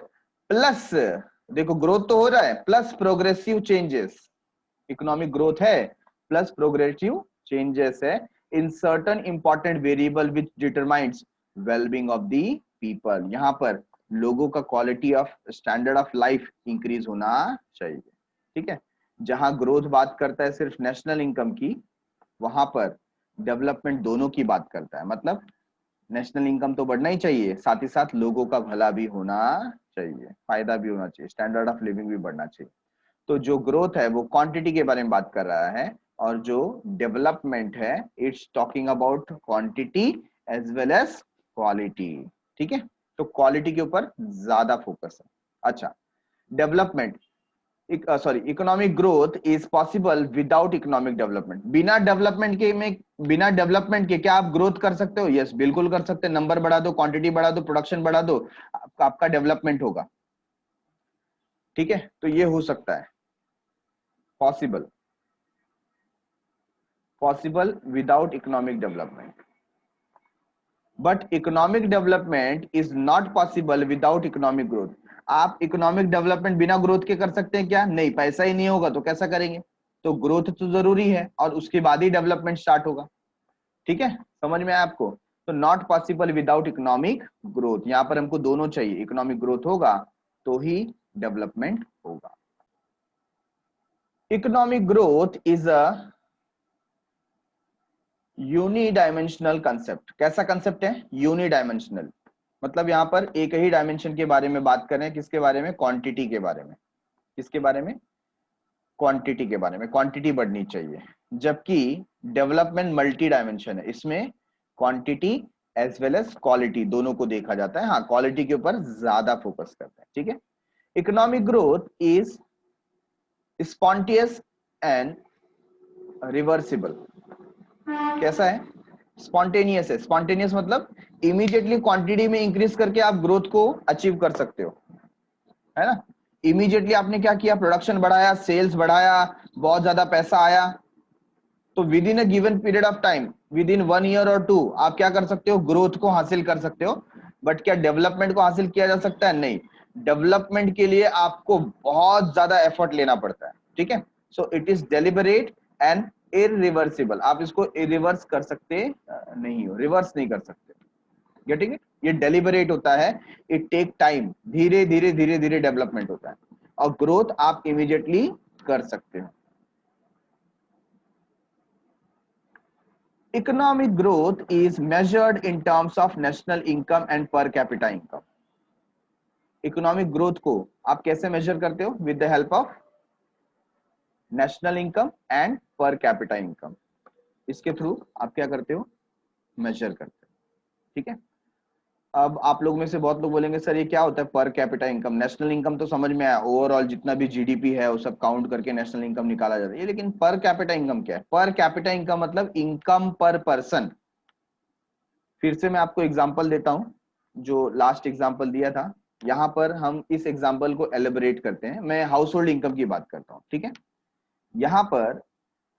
plus, देखो ग्रोथ तो हो रहा है, plus progressive changes. Economic growth है प्लस प्रोग्रेसिव चेंजेस है in certain important variable which determines wellbeing of the people. यहां पर लोगों का quality of standard of life increase होना चाहिए, ठीक है। जहां ग्रोथ बात करता है सिर्फ नेशनल इनकम की, वहां पर डेवलपमेंट दोनों की बात करता है। मतलब नेशनल इनकम तो बढ़ना ही चाहिए, साथ ही साथ लोगों का भला भी होना चाहिए, फायदा भी होना चाहिए, स्टैंडर्ड ऑफ लिविंग भी बढ़ना चाहिए। तो जो ग्रोथ है वो क्वांटिटी के बारे में बात कर रहा है, और जो डेवलपमेंट है it's talking about quantity as well as quality. ठीक है, तो क्वालिटी के ऊपर ज्यादा फोकस है। अच्छा, development, sorry, economic growth is possible without economic development. बिना डेवलपमेंट के क्या आप ग्रोथ कर सकते हो? यस, बिल्कुल कर सकते हैं। नंबर बढ़ा दो, क्वांटिटी बढ़ा दो, प्रोडक्शन बढ़ा दो, आपका डेवलपमेंट होगा। ठीक है, तो ये हो सकता है possible, possible without economic development. But economic development is not possible without economic growth. आप इकोनॉमिक डेवलपमेंट बिना ग्रोथ के कर सकते हैं क्या? नहीं, पैसा ही नहीं होगा तो कैसा करेंगे? तो ग्रोथ तो जरूरी है और उसके बाद ही डेवलपमेंट स्टार्ट होगा। ठीक है, समझ में आया आपको? तो not possible without economic growth, यहां पर हमको दोनों चाहिए, इकोनॉमिक ग्रोथ होगा तो ही डेवलपमेंट होगा। Economic growth is a unidimensional concept. कैसा कंसेप्ट है? यूनिडायमेंशनल, मतलब यहां पर एक ही डायमेंशन के बारे में बात कर रहे हैं। किसके बारे में? क्वांटिटी के बारे में। किसके बारे में? क्वांटिटी के बारे में। क्वांटिटी बढ़नी चाहिए, जबकि डेवलपमेंट मल्टी डायमेंशन है, इसमें quantity as well as quality दोनों को देखा जाता है। हाँ, क्वालिटी के ऊपर ज्यादा फोकस करते हैं। ठीक है, economic growth is spontaneous and reversible. कैसा है? स्पॉन्टेनियस है। स्पॉन्टेनियस मतलब इमीडिएटली क्वांटिटी में इंक्रीज करके आप ग्रोथ को अचीव कर सकते हो, है ना? इमीडिएटली आपने क्या किया? प्रोडक्शन बढ़ाया, सेल्स बढ़ाया, बहुत ज्यादा पैसा आया, तो with in a given period of time, with in 1 year और 2, आप क्या कर सकते हो? ग्रोथ को हासिल कर सकते हो। बट क्या डेवलपमेंट को हासिल किया जा सकता है? नहीं, डेवलपमेंट के लिए आपको बहुत ज्यादा एफर्ट लेना पड़ता है। ठीक है, so it is deliberate and irreversible. आप इसको रिवर्स कर सकते नहीं हो, रिवर्स नहीं कर सकते। Getting it? ये डेलिबरेट होता है, इट टेक टाइम, धीरे धीरे धीरे धीरे डेवलपमेंट होता है, और ग्रोथ आप इमीडिएटली कर सकते हो। Economic growth is measured in terms of national income and per capita income. Economic growth को आप कैसे मेजर करते हो? With the help of national income and per capita income. इसके थ्रू आप क्या करते हो? मेजर करते हो। ठीक है, अब आप लोग में से बहुत लोग बोलेंगे सर ये क्या होता है per capita income? National income तो समझ में आया, ओवरऑल जितना भी जीडीपी है वो सब काउंट करके नेशनल इनकम निकाला जाता है, लेकिन पर कैपिटा इनकम क्या है? पर कैपिटा इनकम मतलब इनकम पर पर्सन। फिर से मैं आपको एग्जांपल देता हूं, जो लास्ट एग्जांपल दिया था, यहां पर हम इस एग्जांपल को एलिबरेट करते हैं। मैं हाउस होल्ड इनकम की बात करता हूं। ठीक है, यहां पर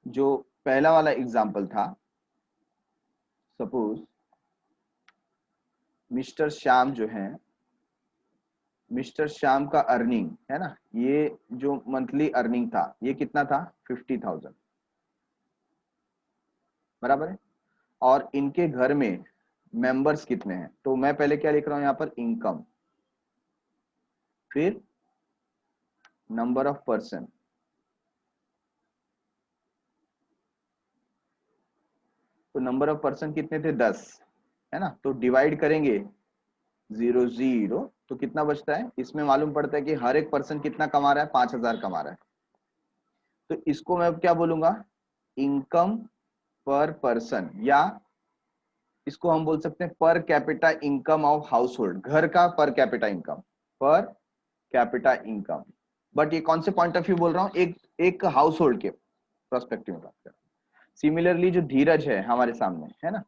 जो पहला वाला एग्जांपल था, सपोज मिस्टर श्याम जो है, मिस्टर श्याम का अर्निंग है ना, ये जो मंथली अर्निंग था ये कितना था? 50,000, बराबर है। और इनके घर में मेंबर्स कितने हैं? तो मैं पहले क्या लिख रहा हूं यहां पर? इनकम, फिर नंबर ऑफ पर्सन, तो नंबर ऑफ पर्सन कितने थे? 10, है ना? तो डिवाइड करेंगे 0 0, तो कितना बचता है? इसमें मालूम पड़ता है कि हर एक पर्सन कितना कमा रहा है? 5,000 कमा रहा है। तो इसको मैं क्या बोलूंगा? इनकम पर पर्सन, या इसको हम बोल सकते हैं per capita income of house hold, घर का per capita income, per capita income. But ये कौन से पॉइंट ऑफ व्यू बोल रहा हूँ? एक एक हाउस होल्ड के प्रोस्पेक्टिव में बात कर रहा हूं। सिमिलरली जो धीरज है हमारे सामने, है ना,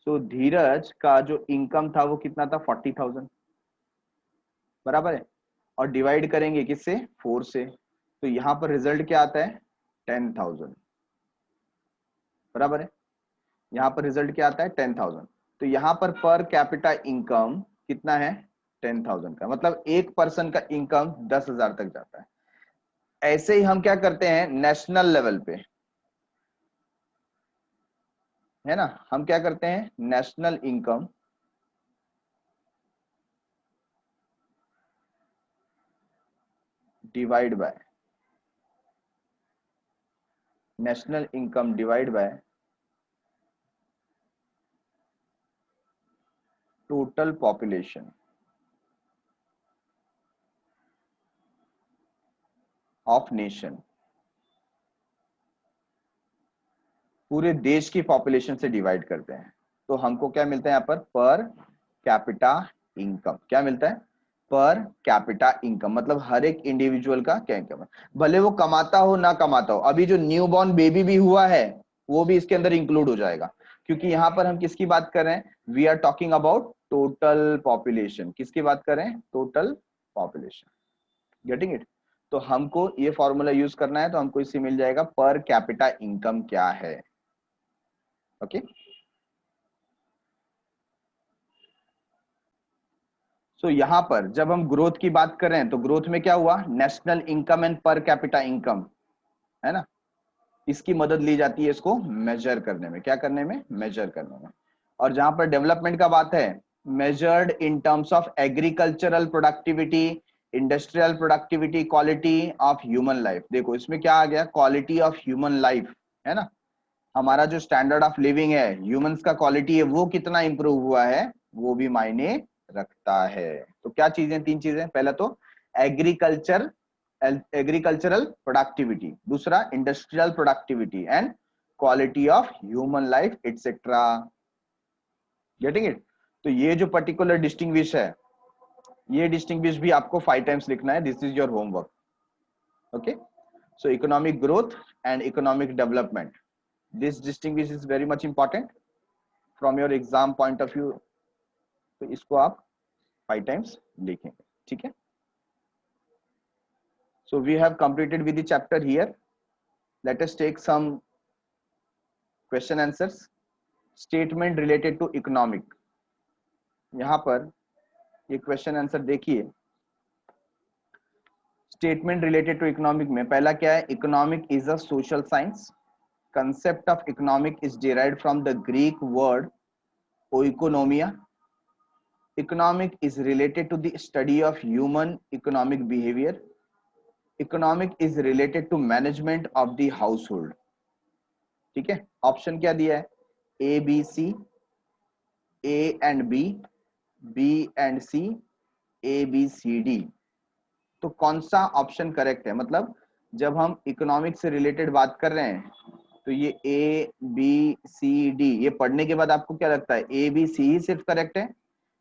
सो धीरज का जो इनकम था वो कितना था? 40,000, बराबर है। और डिवाइड करेंगे किससे? 4 से, तो यहां पर रिजल्ट क्या आता है? 10,000, बराबर है। यहां पर रिजल्ट क्या आता है? 10,000। तो यहां पर कैपिटा इनकम कितना है? 10,000 का, मतलब एक पर्सन का इनकम 10,000 तक जाता है। ऐसे ही हम क्या करते हैं नेशनल लेवल पे, है ना, हम क्या करते हैं? National income divide by, national income divide by total population of nation, पूरे देश की पॉपुलेशन से डिवाइड करते हैं तो हमको क्या मिलता है यहाँ पर कैपिटा इनकम। क्या मिलता है? पर कैपिटा इनकम, मतलब हर एक इंडिविजुअल का क्या इनकम है, भले वो कमाता हो ना कमाता हो। अभी जो न्यू बॉर्न बेबी भी हुआ है वो भी इसके अंदर इंक्लूड हो जाएगा, क्योंकि यहाँ पर हम किसकी बात कर रहे हैं? We are talking about total population. किसकी बात कर रहे हैं? Total population. Getting it? तो हमको ये फॉर्मूला यूज करना है, तो हमको इससे मिल जाएगा पर कैपिटा इनकम क्या है। ओके, सो यहां पर जब हम ग्रोथ की बात कर रहे हैं तो ग्रोथ में क्या हुआ? National income and per capita income, है ना? इसकी मदद ली जाती है इसको मेजर करने में। क्या करने में? मेजर करने में। और जहां पर डेवलपमेंट का बात है, measured in terms of agricultural productivity, industrial productivity, quality of human life. देखो इसमें क्या आ गया? क्वालिटी ऑफ ह्यूमन लाइफ, है ना? हमारा जो स्टैंडर्ड ऑफ लिविंग है, ह्यूमंस का क्वालिटी है, वो कितना इंप्रूव हुआ है, वो भी मायने रखता है। तो क्या चीजें? 3 चीजें। पहला तो एग्रीकल्चर, एग्रीकल्चरल प्रोडक्टिविटी, दूसरा industrial productivity and quality of human life etcetera. Getting it? तो ये जो पर्टिकुलर डिस्टिंग्विश है, ये डिस्टिंग्विश भी आपको 5 टाइम्स लिखना है। This is your homework. Okay, so economic growth and economic development, this distinguish is very much important from your exam point of view. तो इसको आप 5 टाइम्स लिखेंगे, ठीक है? So we have completed with the chapter here. Let us take some question answers. Statement related to economic. यहाँ पर ये question answer देखिए। स्टेटमेंट रिलेटेड टू इकोनॉमिक में पहला क्या है? Economic is a social science. Concept of economic is derived from the Greek word oikonomia. Economic is related to the study of human economic behaviour. Economic is related to management of the household. ठीक है, option क्या दिया है? A B C, A and B and C, A B C D. तो कौन सा option correct है? मतलब जब हम इकोनॉमिक से रिलेटेड बात कर रहे हैं तो ये ए बी सी डी, ये पढ़ने के बाद आपको क्या लगता है? ए बी सी ही सिर्फ करेक्ट है,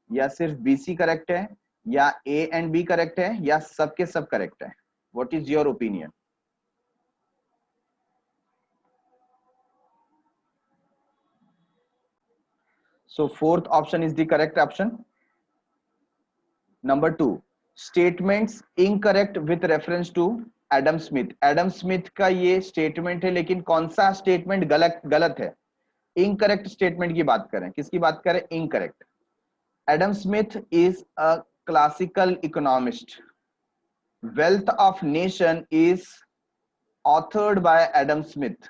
या सिर्फ बी सी करेक्ट है, या ए एंड बी करेक्ट है, या सब के सब करेक्ट है? What is your opinion? So fourth option is the correct option. Number 2, statements incorrect with reference to Adam Smith. Adam Smith का ये स्टेटमेंट है, लेकिन कौन सा स्टेटमेंट गलत है? इनकरेक्ट स्टेटमेंट की बात करें। किसकी बात करें? Incorrect. Adam Smith is a classical economist. Wealth of nation is authored by Adam Smith.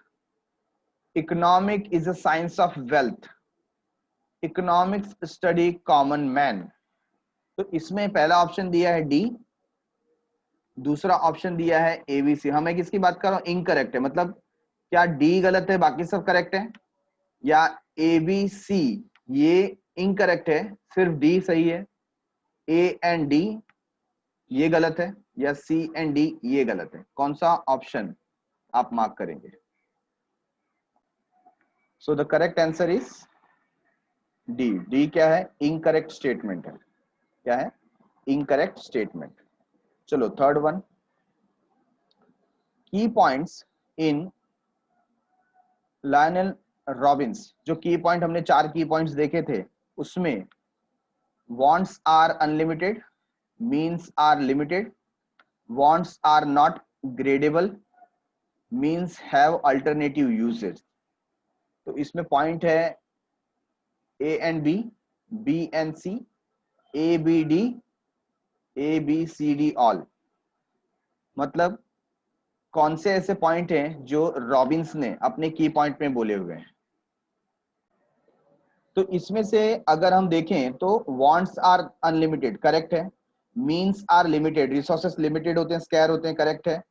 Economic is a science of wealth. Economics study common man. तो इसमें पहला ऑप्शन दिया है डी, दूसरा ऑप्शन दिया है एबीसी। हमें किसकी बात कर रहा हूं? इनकरेक्ट है। मतलब क्या डी गलत है, बाकी सब करेक्ट है, या एबीसी ये इनकरेक्ट है, सिर्फ डी सही है? ए एंड डी ये गलत है, या सी एंड डी ये गलत है? कौन सा ऑप्शन आप मार्क करेंगे? So the correct answer is D. D क्या है? इनकरेक्ट स्टेटमेंट है। क्या है? Incorrect statement. चलो थर्ड वन, की पॉइंट्स इन लायनल रॉबिन्स। जो की पॉइंट हमने 4 की पॉइंट्स देखे थे उसमें wants are unlimited, means are limited, wants are not gradable, means have alternative uses. तो इसमें पॉइंट है a and B and C, A b d, a B C d all. मतलब कौन से ऐसे पॉइंट हैं जो रॉबिन्स ने अपने की पॉइंट में बोले हुए हैं? तो इसमें से अगर हम देखें तो वांट्स आर अनलिमिटेड करेक्ट है, means are limited, resources limited होते हैं, स्कैर होते हैं, करेक्ट है।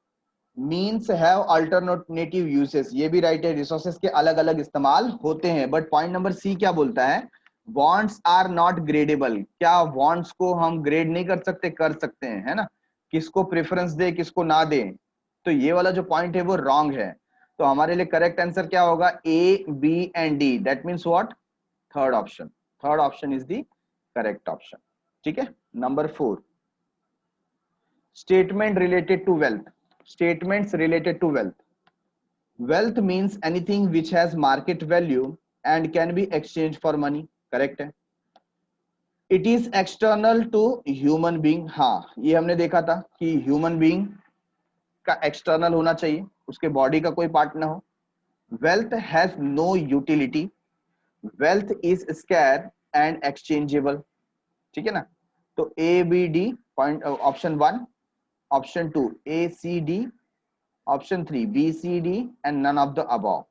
मीन्स हैव अल्टरनेटिव यूसेस, ये भी राइट है, रिसोर्सेस के अलग अलग इस्तेमाल होते हैं। बट पॉइंट नंबर सी क्या बोलता है? बॉन्ड्स आर नॉट ग्रेडेबल, क्या बॉन्ड्स को हम ग्रेड नहीं कर सकते? कर सकते हैं, है ना, किसको प्रेफरेंस दे किसको ना दे। तो ये वाला जो पॉइंट है वो रॉन्ग है। तो हमारे लिए करेक्ट आंसर क्या होगा? A, B and D, that means what? Third option. Third option is the correct option. ठीक है। Number 4, statement related to wealth. Statements related to wealth. Wealth means anything which has market value and can be exchange for money. Correct है। It is external to human being. हाँ, ये हमने देखा था कि human being का external होना चाहिए, उसके बॉडी का कोई पार्ट ना हो। Wealth has no utility, wealth is scarce and exchangeable. ठीक है ना। तो a b d point, option 1, option 2 a c d, option 3 b C d and none of the above.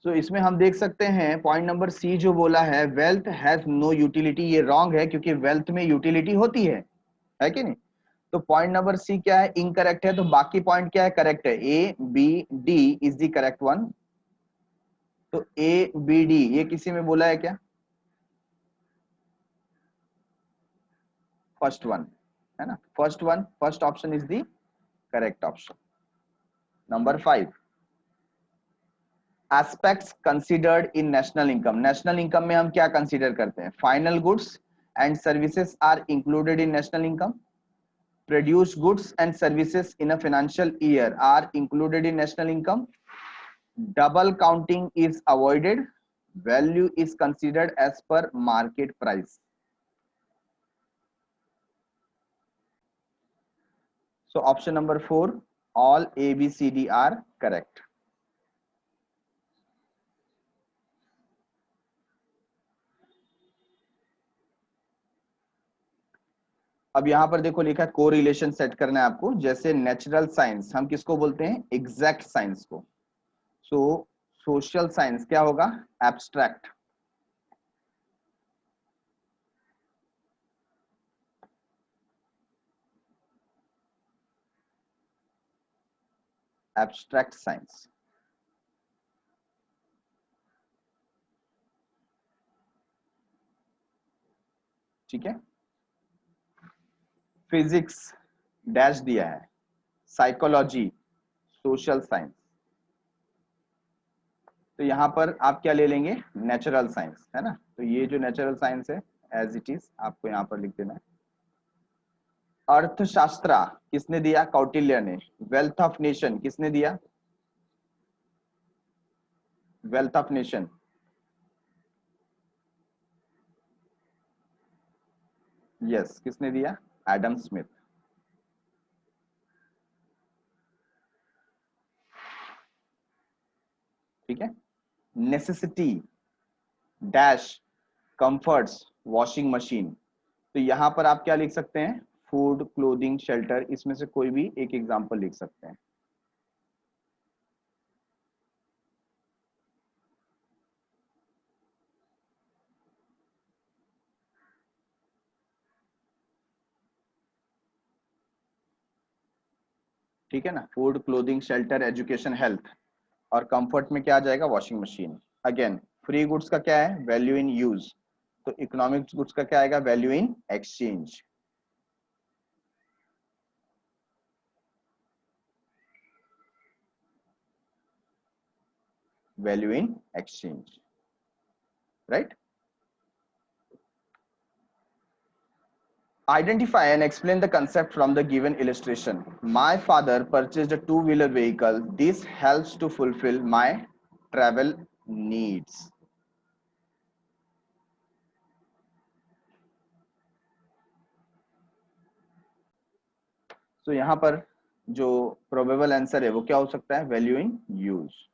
तो इसमें हम देख सकते हैं पॉइंट नंबर सी जो बोला है, वेल्थ हैज नो यूटिलिटी, ये रॉन्ग है क्योंकि वेल्थ में यूटिलिटी होती है कि नहीं? तो पॉइंट नंबर सी क्या है? इनकरेक्ट है। तो बाकी पॉइंट क्या है? करेक्ट है। ए b d is the correct one. तो ए बी डी ये किसी में बोला है क्या? फर्स्ट वन, है ना, first one, first option is the correct option. Number 5, aspects considered in national income. National income में हम क्या कंसीडर करते हैं? Final goods and services are included in national income, produced goods and services in a financial year are included in national income, double counting is avoided, value is considered as per market price. So option number 4, all A B C D are correct. अब यहां पर देखो लिखा है correlation set करना है आपको। जैसे नेचुरल साइंस हम किसको बोलते हैं? एग्जैक्ट साइंस को। सो सोशल साइंस क्या होगा? एब्स्ट्रैक्ट। Abstract science. ठीक है। फिजिक्स डैश दिया है, साइकोलॉजी, सोशल साइंस। तो यहां पर आप क्या ले लेंगे? नेचुरल साइंस, है ना। तो ये जो नेचुरल साइंस है एज इट इज आपको यहां पर लिख देना है। अर्थशास्त्र किसने दिया? कौटिल्य ने। वेल्थ ऑफ नेशन किसने दिया? वेल्थ ऑफ नेशन, यस, किसने दिया? Adam Smith. ठीक है। Necessity dash comforts washing machine. तो यहां पर आप क्या लिख सकते हैं? फूड, क्लोथिंग, शेल्टर, इसमें से कोई भी एक एग्जांपल लिख सकते हैं। ठीक है ना। Food, clothing, shelter, education, health, और कंफर्ट में क्या आ जाएगा? Washing machine. Again free goods का क्या है? Value in use. तो इकोनॉमिक गुड्स का क्या आएगा? Value in exchange. Value in exchange, right. Identify and explain the concept from the given illustration. My father purchased a two-wheeler vehicle. This helps to fulfill my travel needs. So यहाँ पर जो probable answer है वो क्या हो सकता है? Value in use.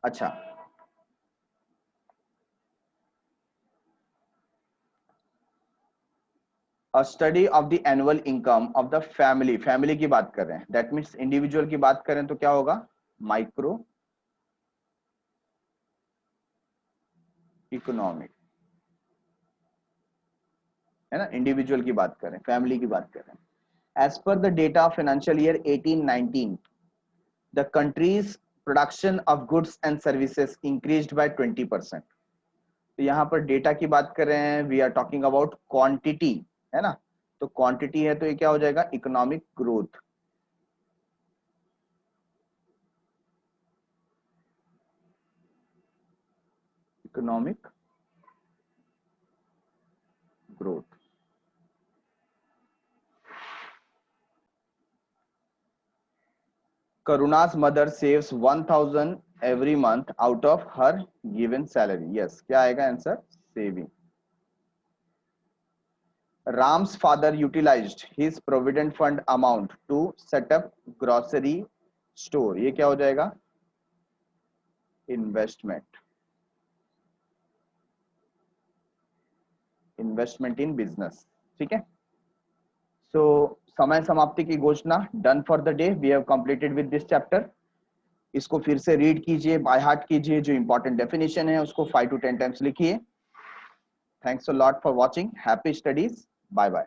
अच्छा, a study of the annual income of the family, family की बात कर रहे हैं, दैट मीन्स इंडिविजुअल की बात करें तो क्या होगा? माइक्रो इकोनॉमिक, है ना। इंडिविजुअल की बात करें, फैमिली की बात करें। As per the data of financial year 18-19, the country's production of goods and services increased by 20%. तो यहाँ पर डेटा की बात कर रहे हैं, we are talking about quantity, है ना, तो क्वांटिटी है तो ये क्या हो जाएगा, economic growth. Economic growth. Karuna's mother saves 1000 every month out of her given salary. Yes, क्या आएगा answer, saving. Ram's father utilized his provident fund amount to set up grocery store. ये क्या हो जाएगा, इन्वेस्टमेंट। इन्वेस्टमेंट इन बिजनेस, ठीक है। सो समय समाप्ति की घोषणा, done for the day, we have completed with this chapter. इसको फिर से रीड कीजिए, बाय हार्ट कीजिए, जो इंपॉर्टेंट डेफिनेशन है उसको 5 to 10 टाइम्स लिखिए। Thanks a lot for watching, happy studies, bye bye.